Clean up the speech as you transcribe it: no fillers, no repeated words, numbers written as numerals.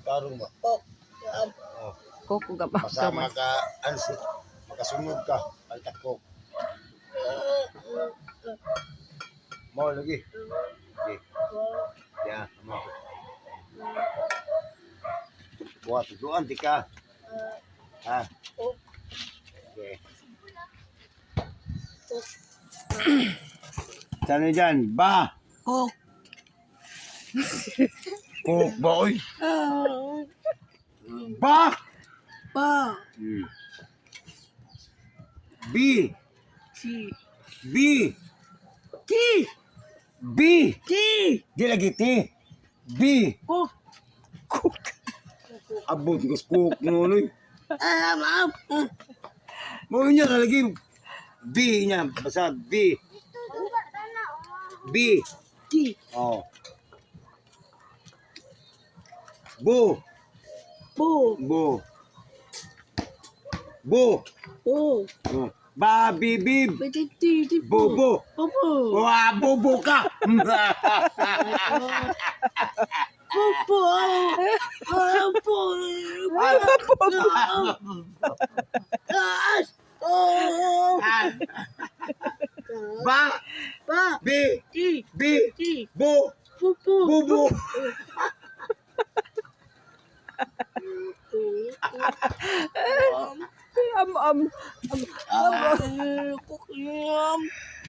karong ba? Oh. Oh. Koko ka ba? Basta makasunod ka. Paltak ko. Mau lagi. Okay. Ya, mau. Buat tujuan tika. Ah. Okay. Sana dyan, ba? Kok. Kok ba, oy? Ba? Pa. B. Si. B. T. B. T. Di lagi T. B. Kok. Kok. Abot ko sa kok mo, oy. Maaf. Mau niya lagi. B niya, basta B. B. T. Oh. Bu. Po. Bu. Bu. Po. Oh. Babi bib. Betiti. Bobo. Popo. Wah, bobo ka. Popo. Popo. Ba. Pa. B. T. B. T. Bu. Popo. Bobo. Am.